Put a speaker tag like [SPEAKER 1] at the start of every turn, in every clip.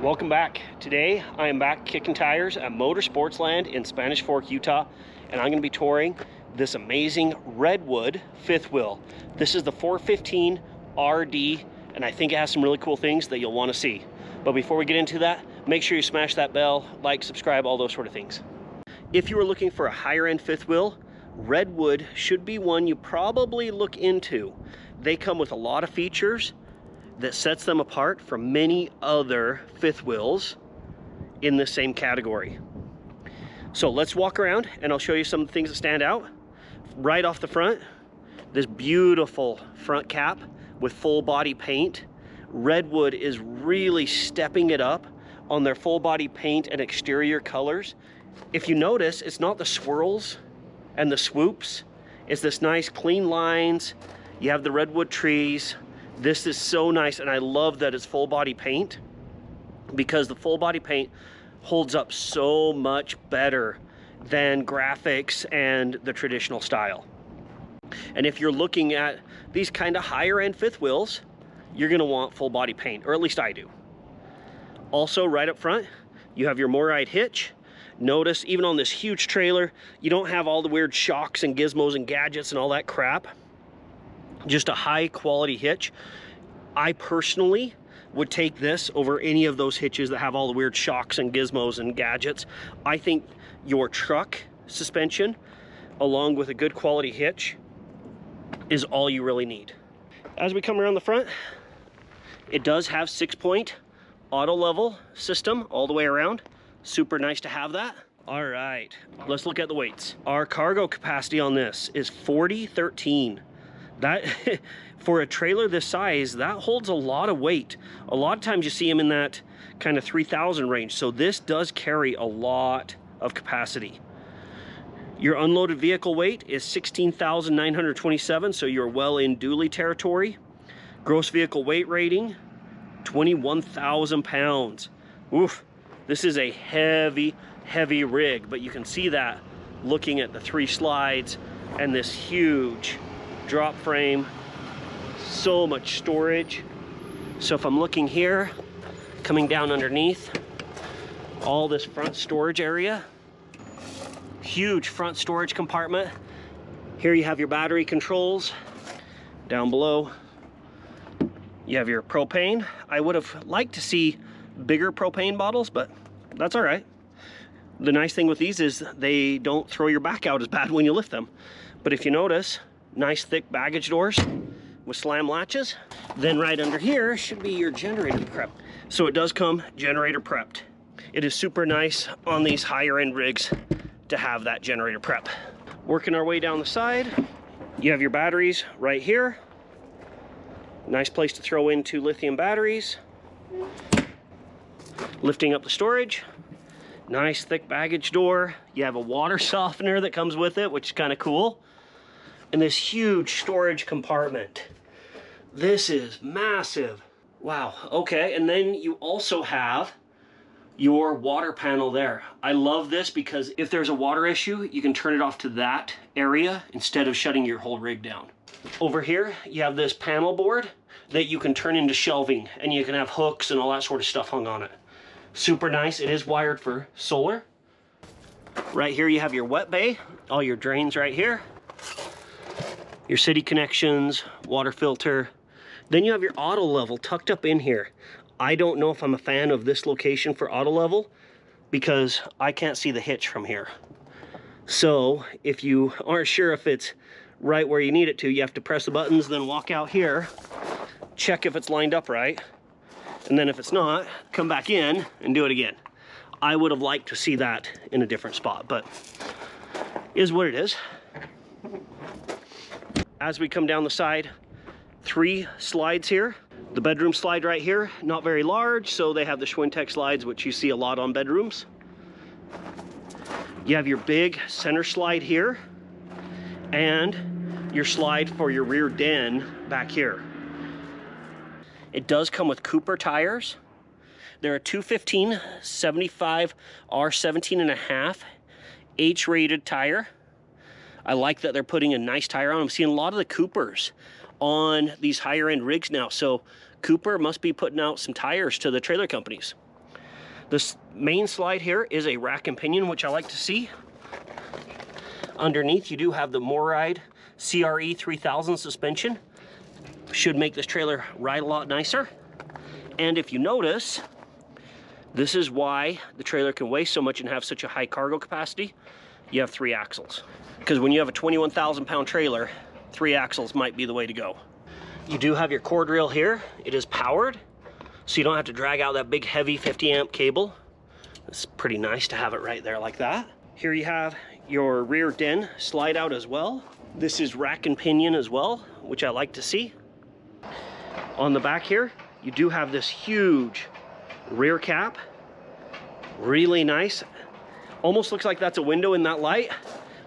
[SPEAKER 1] Welcome back. Today I am back kicking tires at Motorsportsland in Spanish Fork, Utah, and I'm going to be touring this amazing Redwood fifth wheel. This is the 415RD, and I think it has some really cool things that you'll want to see. But before we get into that, make sure you smash that bell, like, subscribe, all those sort of things. If you are looking for a higher end fifth wheel, Redwood should be one you probably look into. They come with a lot of features that sets them apart from many other fifth wheels in the same category. So let's walk around and I'll show you some of the things that stand out. Right off the front, this beautiful front cap with full body paint. Redwood is really stepping it up on their full body paint and exterior colors. If you notice, it's not the swirls and the swoops. It's this nice clean lines. You have the redwood trees. This is so nice, and I love that it's full body paint, because the full body paint holds up so much better than graphics and the traditional style. And if you're looking at these kind of higher end fifth wheels, you're gonna want full body paint, or at least I do. Also, right up front, you have your Moride hitch. Notice even on this huge trailer, you don't have all the weird shocks and gizmos and gadgets and all that crap. Just a high quality hitch. I personally would take this over any of those hitches that have all the weird shocks and gizmos and gadgets. I think your truck suspension, along with a good quality hitch, is all you really need. As we come around the front, it does have 6-point auto level system all the way around. Super nice to have that. All right, let's look at the weights. Our cargo capacity on this is 4013. That, for a trailer this size, that holds a lot of weight. A lot of times you see them in that kind of 3,000 range. So this does carry a lot of capacity. Your unloaded vehicle weight is 16,927, so you're well in dually territory. Gross vehicle weight rating, 21,000 pounds. Oof, this is a heavy, heavy rig, but you can see that looking at the 3 slides and this huge drop frame. So much storage. So if I'm looking here, coming down underneath, all this front storage area, huge front storage compartment. Here you have your battery controls. Down below you have your propane. I would have liked to see bigger propane bottles, but that's all right. The nice thing with these is they don't throw your back out as bad when you lift them. But if you notice, nice thick baggage doors with slam latches. Then right under here should be your generator prep. So it does come generator prepped. It is super nice on these higher end rigs to have that generator prep. Working our way down the side, you have your batteries right here. Nice place to throw in 2 lithium batteries. Lifting up the storage, nice thick baggage door. You have a water softener that comes with it, which is kind of cool. And this huge storage compartment. This is massive. Wow, okay, and then you also have your water panel there. I love this because if there's a water issue, you can turn it off to that area instead of shutting your whole rig down. Over here, you have this panel board that you can turn into shelving, and you can have hooks and all that sort of stuff hung on it. Super nice. It is wired for solar. Right here, you have your wet bay, all your drains right here. Your city connections, water filter. Then you have your auto level tucked up in here. I don't know if I'm a fan of this location for auto level because I can't see the hitch from here. So if you aren't sure if it's right where you need it to, you have to press the buttons, then walk out here, check if it's lined up right, and then if it's not, come back in and do it again. I would have liked to see that in a different spot, but is what it is. As we come down the side, 3 slides here. The bedroom slide right here, not very large, so they have the Schwintek slides, which you see a lot on bedrooms. You have your big center slide here, and your slide for your rear den back here. It does come with Cooper tires. They're a 215 75 R17.5 H-rated tire. I like that they're putting a nice tire on. I'm seeing a lot of the Coopers on these higher end rigs now. So Cooper must be putting out some tires to the trailer companies. This main slide here is a rack and pinion, which I like to see. Underneath, you do have the MORryde CRE 3000 suspension. Should make this trailer ride a lot nicer. And if you notice, this is why the trailer can weigh so much and have such a high cargo capacity. You have 3 axles. Because when you have a 21,000 pound trailer, 3 axles might be the way to go. You do have your cord rail here. It is powered, so you don't have to drag out that big heavy 50 amp cable. It's pretty nice to have it right there like that. Here you have your rear den slide out as well. This is rack and pinion as well, which I like to see. On the back here, you do have this huge rear cap. Really nice. Almost looks like that's a window in that light,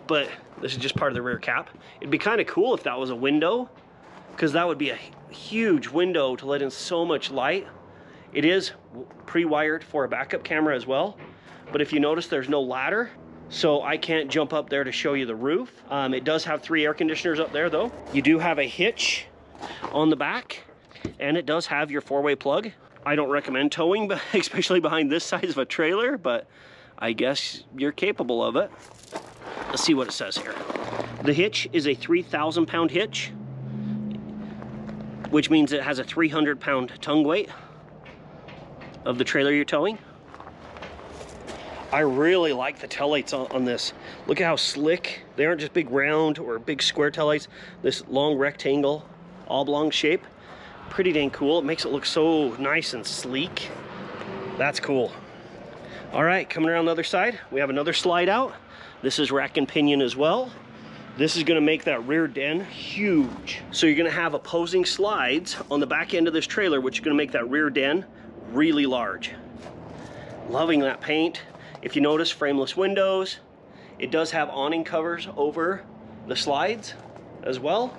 [SPEAKER 1] but this is just part of the rear cap. It'd be kind of cool if that was a window, because that would be a huge window to let in so much light. It is pre-wired for a backup camera as well, but if you notice, there's no ladder, so I can't jump up there to show you the roof. It does have 3 air conditioners up there though. You do have a hitch on the back, and it does have your 4-way plug. I don't recommend towing, but especially behind this size of a trailer, but I guess you're capable of it. Let's see what it says here. The hitch is a 3,000 pound hitch, which means it has a 300 pound tongue weight of the trailer you're towing. I really like the taillights on this. Look at how slick. They aren't just big round or big square taillights. This long rectangle, oblong shape. Pretty dang cool. It makes it look so nice and sleek. That's cool. All right, coming around the other side, we have another slide out. This is rack and pinion as well. This is gonna make that rear den huge. So you're gonna have opposing slides on the back end of this trailer, which is gonna make that rear den really large. Loving that paint. If you notice, frameless windows. It does have awning covers over the slides as well.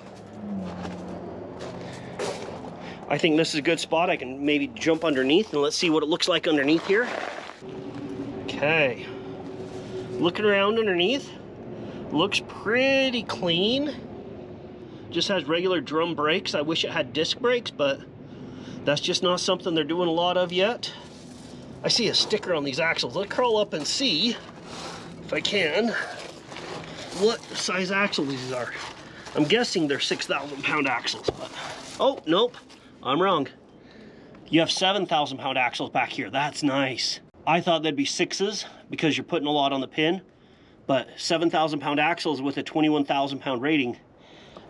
[SPEAKER 1] I think this is a good spot. I can maybe jump underneath and let's see what it looks like underneath here. Okay, looking around underneath, looks pretty clean. Just has regular drum brakes. I wish it had disc brakes, but that's just not something they're doing a lot of yet. I see a sticker on these axles. Let's crawl up and see, if I can, what size axles these are. I'm guessing they're 6,000 pound axles, but, oh, nope, I'm wrong. You have 7,000 pound axles back here. That's nice. I thought they'd be 6s because you're putting a lot on the pin, but 7,000 pound axles with a 21,000 pound rating.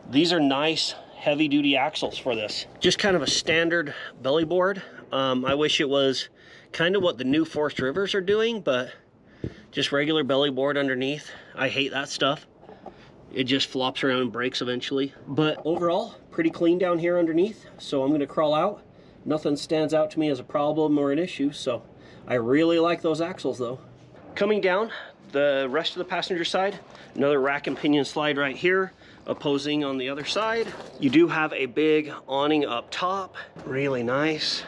[SPEAKER 1] These are nice heavy duty axles for this. Just kind of a standard belly board. I wish it was kind of what the new Forest Rivers are doing, but just regular belly board underneath. I hate that stuff. It just flops around and breaks eventually. But overall, pretty clean down here underneath. So I'm gonna crawl out. Nothing stands out to me as a problem or an issue, so I really like those axles though. Coming down the rest of the passenger side, another rack and pinion slide right here, opposing on the other side. You do have a big awning up top, really nice.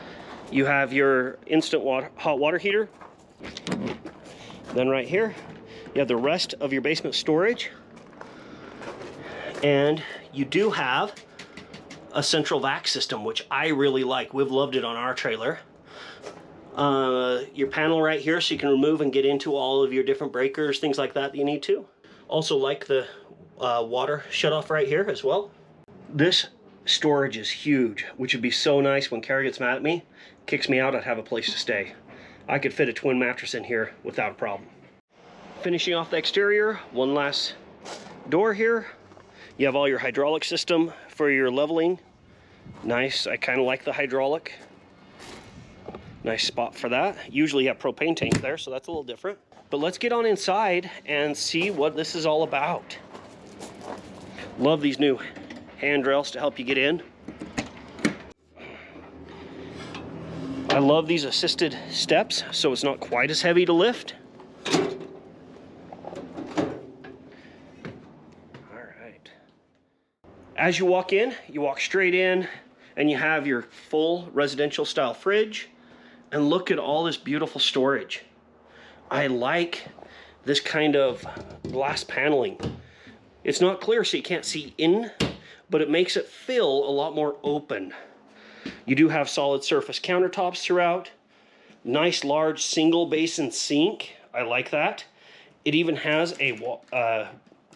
[SPEAKER 1] You have your instant hot water heater. Then right here, you have the rest of your basement storage. And you do have a central vac system, which I really like. We've loved it on our trailer. Your panel right here, so you can remove and get into all of your different breakers, things like that you need to. Also like the water shutoff right here as well. This storage is huge, which would be so nice when Carrie gets mad at me, kicks me out, I'd have a place to stay. I could fit a twin mattress in here without a problem. Finishing off the exterior, one last door here. You have all your hydraulic system for your leveling. Nice, I kind of like the hydraulic. Nice spot for that. Usually you have propane tank there, so that's a little different. But let's get on inside and see what this is all about. Love these new handrails to help you get in. I love these assisted steps, so it's not quite as heavy to lift. As you walk in, you walk straight in and you have your full residential style fridge, and look at all this beautiful storage. I like this kind of glass paneling. It's not clear so you can't see in, but it makes it feel a lot more open. You do have solid surface countertops throughout. Nice large single basin sink. I like that. It even has a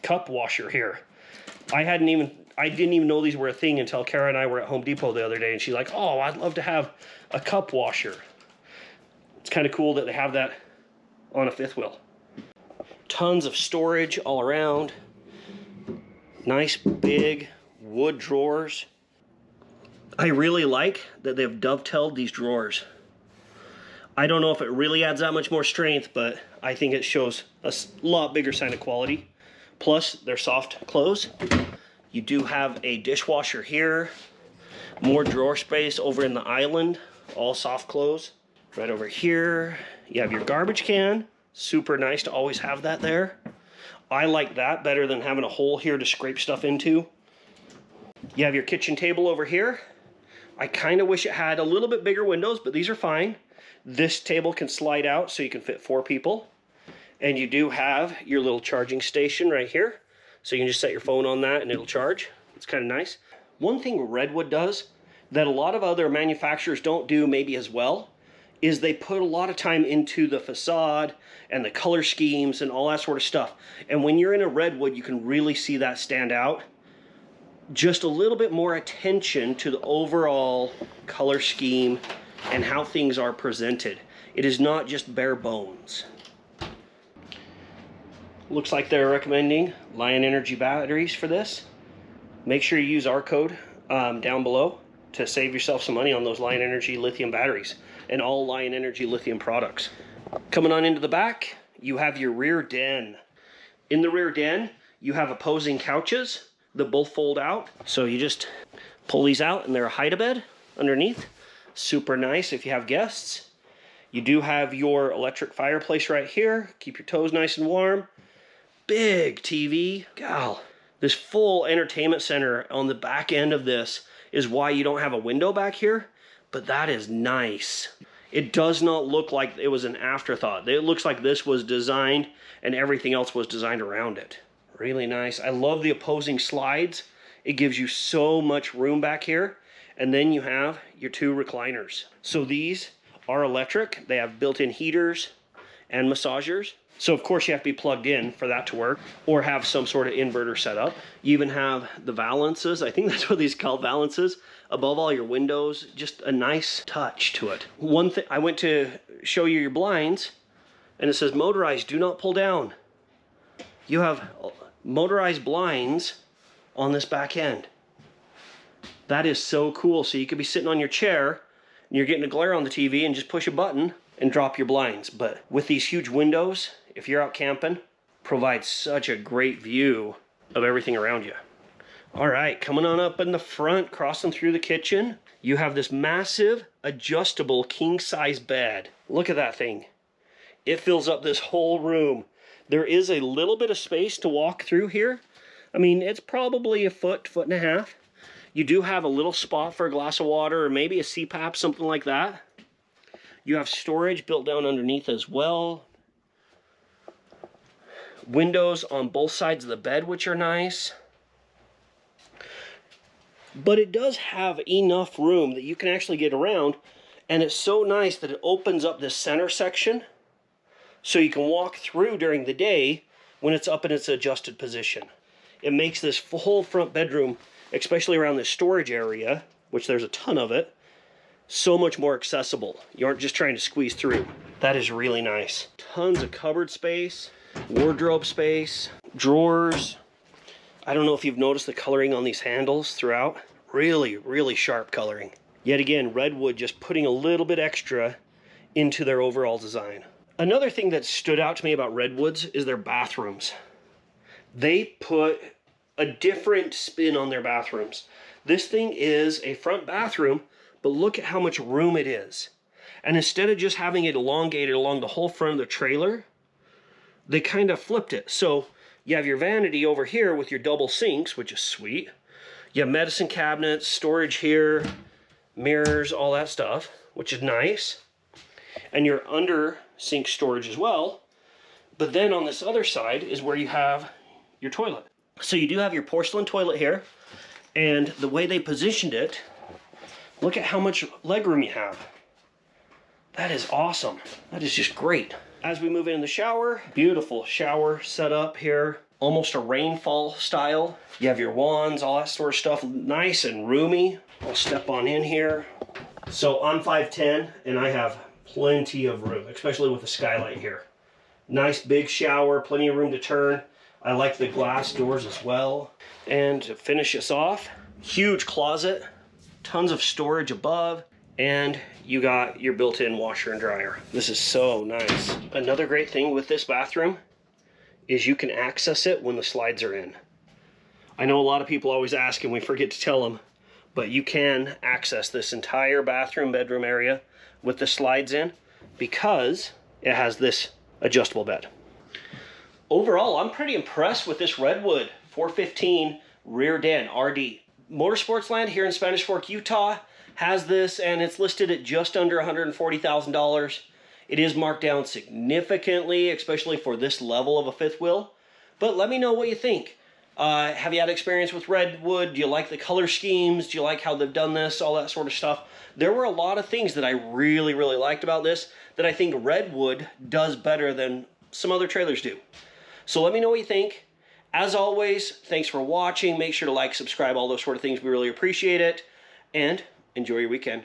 [SPEAKER 1] cup washer here. I didn't even know these were a thing until Kara and I were at Home Depot the other day, and she's like, oh, I'd love to have a cup washer. It's kind of cool that they have that on a fifth wheel. Tons of storage all around. Nice big wood drawers. I really like that they've dovetailed these drawers. I don't know if it really adds that much more strength, but I think it shows a lot bigger sign of quality. Plus, they're soft close. You do have a dishwasher here. More drawer space over in the island, all soft close. Right over here, you have your garbage can. Super nice to always have that there. I like that better than having a hole here to scrape stuff into. You have your kitchen table over here. I kind of wish it had a little bit bigger windows, but these are fine. This table can slide out so you can fit 4 people. And you do have your little charging station right here. So you can just set your phone on that and it'll charge. It's kind of nice. One thing Redwood does that a lot of other manufacturers don't do maybe as well is they put a lot of time into the facade and the color schemes and all that sort of stuff. And when you're in a Redwood, you can really see that stand out. Just a little bit more attention to the overall color scheme and how things are presented. It is not just bare bones. Looks like they're recommending Lion Energy batteries for this. Make sure you use our code down below to save yourself some money on those Lion Energy lithium batteries and all Lion Energy lithium products. Coming on into the back, you have your rear den. In the rear den, you have opposing couches that both fold out. So you just pull these out and they're a hide-a-bed underneath. Super nice if you have guests. You do have your electric fireplace right here. Keep your toes nice and warm. Big TV. Gal, this full entertainment center on the back end of this is why you don't have a window back here, but that is nice. It does not look like it was an afterthought. It looks like this was designed and everything else was designed around it. Really nice. I love the opposing slides. It gives you so much room back here. And then you have your 2 recliners. So these are electric. They have built-in heaters and massagers. So of course you have to be plugged in for that to work or have some sort of inverter set up. You even have the valances. I think that's what these call valances. Above all your windows, just a nice touch to it. One thing, I went to show you your blinds and it says motorized, do not pull down. You have motorized blinds on this back end. That is so cool. So you could be sitting on your chair and you're getting a glare on the TV and just push a button and drop your blinds. But with these huge windows, if you're out camping, provides such a great view of everything around you. All right, coming on up in the front, crossing through the kitchen, you have this massive adjustable king-size bed. Look at that thing. It fills up this whole room. There is a little bit of space to walk through here. I mean, it's probably a foot, foot and a half. You do have a little spot for a glass of water or maybe a CPAP, something like that. You have storage built down underneath as well. Windows on both sides of the bed, which are nice. But it does have enough room that you can actually get around. And it's so nice that it opens up this center section so you can walk through during the day when it's up in its adjusted position. It makes this whole front bedroom, especially around this storage area, which there's a ton of it, so much more accessible. You aren't just trying to squeeze through. That is really nice. Tons of cupboard space, wardrobe space, drawers. I don't know if you've noticed the coloring on these handles throughout. Really, really sharp coloring. Yet again, Redwood just putting a little bit extra into their overall design. Another thing that stood out to me about Redwoods is their bathrooms. They put a different spin on their bathrooms. This thing is a front bathroom, but look at how much room it is. And instead of just having it elongated along the whole front of the trailer, they kind of flipped it. So you have your vanity over here with your double sinks, which is sweet. You have medicine cabinets, storage here, mirrors, all that stuff, which is nice. And your under sink storage as well. But then on this other side is where you have your toilet. So you do have your porcelain toilet here. And the way they positioned it, look at how much legroom you have. That is awesome. That is just great. As we move into the shower, beautiful shower setup here. Almost a rainfall style. You have your wands, all that sort of stuff, nice and roomy. I'll step on in here. So I'm 5'10", and I have plenty of room, especially with the skylight here. Nice big shower, plenty of room to turn. I like the glass doors as well. And to finish us off, huge closet, tons of storage above, and you got your built-in washer and dryer. This is so nice. Another great thing with this bathroom is you can access it when the slides are in. I know a lot of people always ask and we forget to tell them, but you can access this entire bathroom, bedroom area with the slides in because it has this adjustable bed. Overall, I'm pretty impressed with this Redwood 415 rear den RD. Motorsportsland here in Spanish Fork, Utah has this, and it's listed at just under $140,000. It is marked down significantly, especially for this level of a fifth wheel. But let me know what you think. Have you had experience with Redwood? Do you like the color schemes? Do you like how they've done this? All that sort of stuff. There were a lot of things that I really, really liked about this that I think Redwood does better than some other trailers do. So let me know what you think. As always, thanks for watching. Make sure to like, subscribe, all those sort of things. We really appreciate it. And enjoy your weekend.